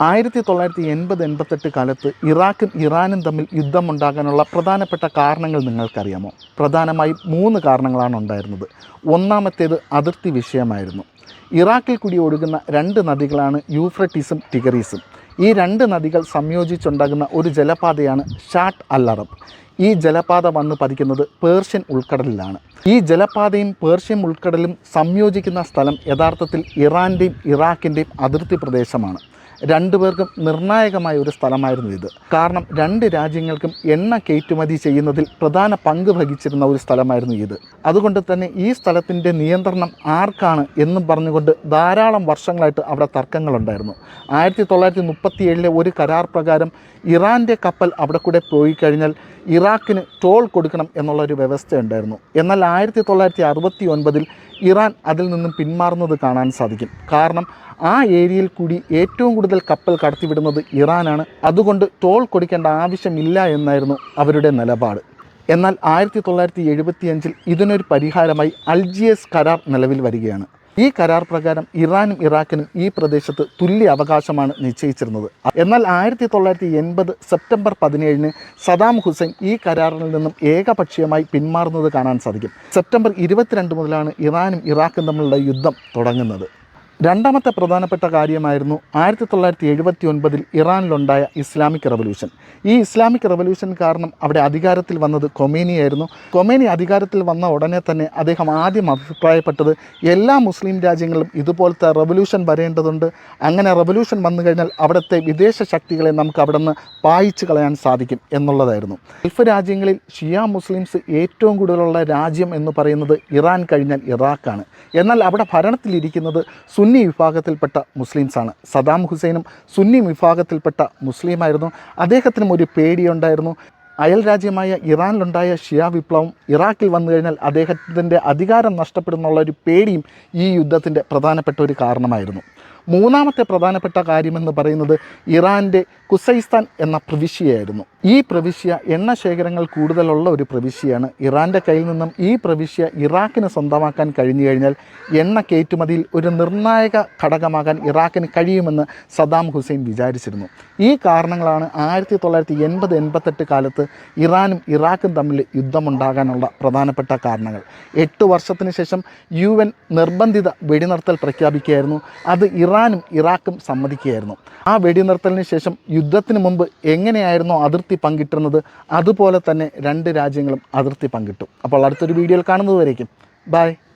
1980-88 കാലത്ത് ഇറാഖും ഇറാനും തമ്മിൽ യുദ്ധമുണ്ടാകാനുള്ള പ്രധാനപ്പെട്ട കാരണങ്ങൾ നിങ്ങൾക്കറിയാമോ? പ്രധാനമായും 3 കാരണങ്ങളാണ് ഉണ്ടായിരുന്നത്. ഒന്നാമത്തേത് അതിർത്തി വിഷയമായിരുന്നു. ഇറാഖിൽ കൂടി ഒഴുകുന്ന 2 നദികളാണ് യൂഫ്രട്ടീസും ടിഗറീസും. ഈ 2 നദികൾ സംയോജിച്ചുണ്ടാകുന്ന ഒരു ജലപാതയാണ് ഷാട്ട് അൽ അറബ്. ഈ ജലപാത വന്ന് പതിക്കുന്നത് പേർഷ്യൻ ഉൾക്കടലിലാണ്. ഈ ജലപാതയും പേർഷ്യൻ ഉൾക്കടലും സംയോജിക്കുന്ന സ്ഥലം യഥാർത്ഥത്തിൽ ഇറാൻ്റെയും ഇറാഖിൻ്റെയും അതിർത്തി പ്രദേശമാണ്. രണ്ടുപേർക്കും നിർണായകമായ ഒരു സ്ഥലമായിരുന്നു ഇത്. കാരണം 2 രാജ്യങ്ങൾക്കും എണ്ണ കയറ്റുമതി ചെയ്യുന്നതിൽ പ്രധാന പങ്ക് വഹിച്ചിരുന്ന ഒരു സ്ഥലമായിരുന്നു ഇത്. അതുകൊണ്ട് തന്നെ ഈ സ്ഥലത്തിൻ്റെ നിയന്ത്രണം ആർക്കാണ് എന്നും പറഞ്ഞുകൊണ്ട് ധാരാളം വർഷങ്ങളായിട്ട് അവിടെ തർക്കങ്ങളുണ്ടായിരുന്നു. 1937 ഒരു കരാർ പ്രകാരം ഇറാൻ്റെ കപ്പൽ അവിടെ കൂടെ പോയി കഴിഞ്ഞാൽ ഇറാഖിന് ടോൾ കൊടുക്കണം എന്നുള്ളൊരു വ്യവസ്ഥയുണ്ടായിരുന്നു. എന്നാൽ 1969 ഇറാൻ അതിൽ നിന്നും പിന്മാറുന്നത് കാണാൻ സാധിക്കും. കാരണം ആ ഏരിയയിൽ കൂടി ഏറ്റവും കൂടുതൽ കപ്പൽ കടത്തിവിടുന്നത് ഇറാനാണ്. അതുകൊണ്ട് ടോൾ കൊടുക്കേണ്ട ആവശ്യമില്ല എന്നായിരുന്നു അവരുടെ നിലപാട്. എന്നാൽ 1975 ഇതിനൊരു പരിഹാരമായി അൽജിയേഴ്സ് കരാർ നിലവിൽ വരികയാണ്. ഈ കരാർ പ്രകാരം ഇറാനും ഇറാഖിനും ഈ പ്രദേശത്ത് തുല്യ അവകാശമാണ് നിശ്ചയിച്ചിരുന്നത്. എന്നാൽ 1980 സെപ്റ്റംബർ 17 സദാം ഹുസൈൻ ഈ കരാറിൽ നിന്നും ഏകപക്ഷീയമായി പിന്മാറുന്നത് കാണാൻ സാധിക്കും. സെപ്റ്റംബർ 22 മുതലാണ് ഇറാനും ഇറാഖും തമ്മിലുള്ള യുദ്ധം തുടങ്ങുന്നത്. രണ്ടാമത്തെ പ്രധാനപ്പെട്ട കാര്യമായിരുന്നു 1979 ഇറാനിലുണ്ടായ ഇസ്ലാമിക് റവല്യൂഷൻ. ഈ ഇസ്ലാമിക് റവല്യൂഷൻ കാരണം അവിടെ അധികാരത്തിൽ വന്നത് ഖൊമേനിയായിരുന്നു. ഖൊമേനി അധികാരത്തിൽ വന്ന ഉടനെ തന്നെ അദ്ദേഹം ആദ്യം അഭിപ്രായപ്പെട്ടത് എല്ലാ മുസ്ലിം രാജ്യങ്ങളിലും ഇതുപോലത്തെ റവല്യൂഷൻ വരേണ്ടതുണ്ട്. അങ്ങനെ റവല്യൂഷൻ വന്നു കഴിഞ്ഞാൽ അവിടുത്തെ വിദേശ ശക്തികളെ നമുക്ക് അവിടെ നിന്ന് പായിച്ചു കളയാൻ സാധിക്കും എന്നുള്ളതായിരുന്നു. ഗൾഫ് രാജ്യങ്ങളിൽ ഷിയ മുസ്ലിംസ് ഏറ്റവും കൂടുതലുള്ള രാജ്യം എന്ന് പറയുന്നത് ഇറാൻ കഴിഞ്ഞാൽ ഇറാഖാണ്. എന്നാൽ അവിടെ ഭരണത്തിലിരിക്കുന്നത് സുന്നി വിഭാഗത്തിൽപ്പെട്ട മുസ്ലിംസാണ്. സദാം ഹുസൈനും സുന്നി വിഭാഗത്തിൽപ്പെട്ട മുസ്ലിമായിരുന്നു. അദ്ദേഹത്തിനും ഒരു പേടിയുണ്ടായിരുന്നു. അയൽ രാജ്യമായ ഇറാനിലുണ്ടായ ഷിയ വിപ്ലവം ഇറാഖിൽ വന്നു കഴിഞ്ഞാൽ അദ്ദേഹത്തിൻ്റെ അധികാരം നഷ്ടപ്പെടുന്നുള്ള ഒരു പേടിയും ഈ യുദ്ധത്തിൻ്റെ പ്രധാനപ്പെട്ട ഒരു കാരണമായിരുന്നു. മൂന്നാമത്തെ പ്രധാനപ്പെട്ട കാര്യമെന്ന് പറയുന്നത് ഇറാൻ്റെ ഖുസൈസ്ഥാൻ എന്ന പ്രവിശ്യയായിരുന്നു. ഈ പ്രവിശ്യ എണ്ണ ശേഖരങ്ങൾ കൂടുതലുള്ള ഒരു പ്രവിശ്യയാണ്. ഇറാൻ്റെ കയ്യിൽ നിന്നും ഈ പ്രവിശ്യ ഇറാഖിന് സ്വന്തമാക്കാൻ കഴിഞ്ഞു കഴിഞ്ഞാൽ എണ്ണ കയറ്റുമതിയിൽ ഒരു നിർണായക ഘടകമാകാൻ ഇറാഖിന് കഴിയുമെന്ന് സദാം ഹുസൈൻ വിചാരിച്ചിരുന്നു. ഈ കാരണങ്ങളാണ് 1980-88 കാലത്ത് ഇറാനും ഇറാഖും തമ്മിൽ യുദ്ധമുണ്ടാകാനുള്ള പ്രധാനപ്പെട്ട കാരണങ്ങൾ. 8 വർഷത്തിന് ശേഷം UN നിർബന്ധിത വെടിനിർത്തൽ പ്രഖ്യാപിക്കുകയായിരുന്നു. അത് ഇറാനും ഇറാഖും സമ്മതിക്കുകയായിരുന്നു. ആ വെടിനിർത്തലിന് ശേഷം യുദ്ധത്തിന് മുമ്പ് എങ്ങനെയായിരുന്നോ അതിർത്തി പങ്കിട്ടിരുന്നത് അതുപോലെ തന്നെ 2 രാജ്യങ്ങളും അതിർത്തി പങ്കിട്ടു. അപ്പോൾ അടുത്തൊരു വീഡിയോയിൽ കാണുന്നതുവരേക്കും ബൈ.